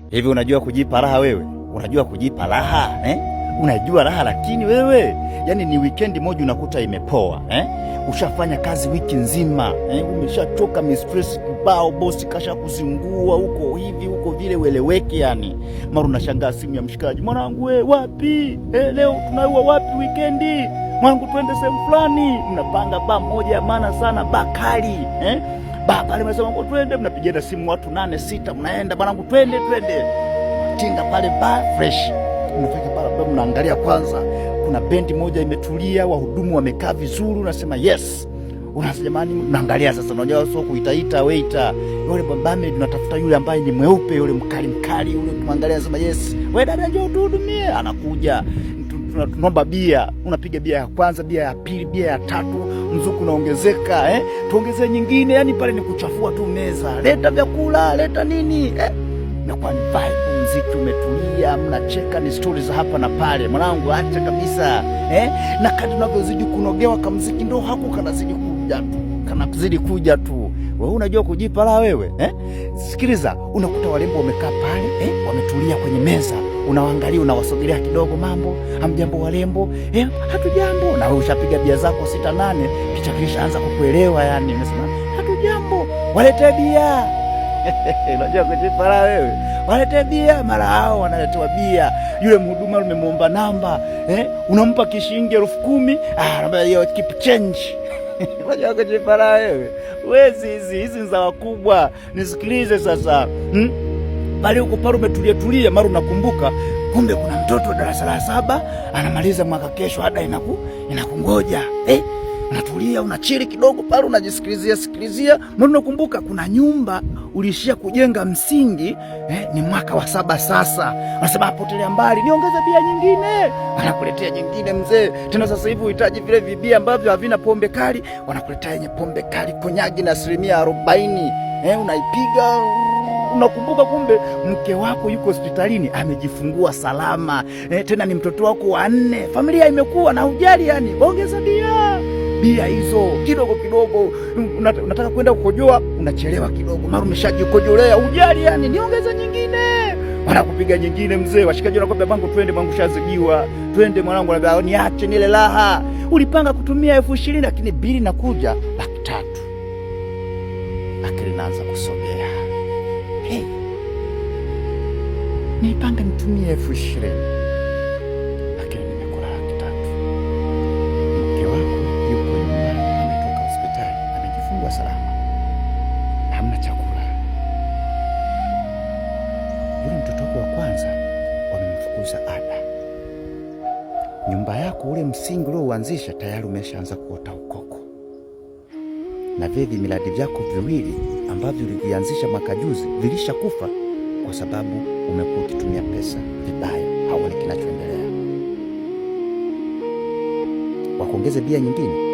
Hivi unajua kujipa raha wewe? Unajua kujipa raha Unajua raha lakini wewe, yani ni weekend moja unakuta imepoa Ushafanya kazi wiki nzima umeshachoka, mistress kibao, bosi kasha kuzingua huko hivi huko vile, weleweke yani. Mara unashangaa simu ya mshikaji, mwanangu wewe wapi? Leo tunaua wapi weekendi? Mwanangu twende sehemu fulani. Mnapanga ba moja ya maana sana, ba kali pale mnasema ngo twende, mnapigiana simu watu 8 6, mnaenda mwanangu twende tinga pale ba fresh. Mnafika pale mnaangalia kwanza kuna bendi moja imetulia, wahudumu wamekaa vizuri, unasema yes. Unasema jamani, mnaangalia sasa, unajua sio kuitaita waiter yule bambame, tunatafuta yule ambaye ni mweupe, yule mkali yule, tuangalia sema yes, wewe dada njoo tuhudumie. Anakuja, tunaomba bia, unapiga bia ya kwanza, bia ya pili, bia ya tatu, mzuku unaongezeka tuongezee nyingine, yani pale ni kuchafua tu meza, leta vyakula, leta nini na kwa vibe, muziki umetulia, mnacheka, ni stories za hapa na pale. Mwanangu acha kabisa na kadri unavyozidi kunogewa kama muziki ndio hako kanazidi kuja tu. Wewe unajua kujipa la wewe Sikiliza, unakuta walembo wamekaa pale wametulia kwenye meza, unawaangalia, unawasogelea kidogo, mambo hamjambo walembo, hatujambo, na wewe ushapiga bia zako 6 8, kicha kilishaanza kukuelewa, yani unasema hatujambo, walete bia. Unajua kujipa la wewe, walete bia. Mara hao wanaletewa bia, yule mhuduma umemwomba namba unampa kishilingi 10,000, anambia hiyo keep change. Unajua kujipa la wewe, wezi hizi za wakubwa. Nisikilize sasa, bali uko pale umetulia, mara unakumbuka kumbe kuna mtoto darasa la 7 anamaliza mwaka kesho, ada inakungoja unatulia, unachili kidogo pale, unajisikilizia, mbona unakumbuka kuna nyumba ulishia kujenga msingi ni mwaka wa 7 sasa. Unasema apotelea mbali, niongeze bia nyingine. Wanakuletea nyingine mzee, tena sasa hivi uhitaji vile vibia ambavyo havina pombe kali, wanakuletea yenye pombe kali, konyagi na 40%. Unaipiga, unakumbuka kumbe mke wako yuko hospitalini, amejifungua salama, tena ni mtoto wako wa 4, familia imekuwa na ujali, yani ongeza bia hizo kidogo, unataka kwenda kukojoa, unachelewa kidogo, mara umeshajikojolea, ujali yani, niongeza nyingine. Wanakupiga nyingine mzee, washikaji wanakwambia bangu twende, bangu shazidiwa, twende mwanangu, anambia niache nile raha. Ulipanga kutumia 20,000 lakini bili nakuja 300,000. Akili naanza kusogea, nilipanga nitumie 20,000 lakini nimekula 300,000. Mke wako yuko nyumbani, ametoka hospitali, amejifungua salama, hamna chakula. Yule mtoto wako wa kwanza wamemfukuza ada. Nyumba yako, ule msingi ule uanzisha, tayari umeshaanza kuota ukoko, na vile miradi vyako 2 ambavyo ulivianzisha mwaka juzi vilishakufa kwa sababu umekuwa ukitumia pesa vibaya, haoni kinachoendelea. Wakuongeze bia nyingine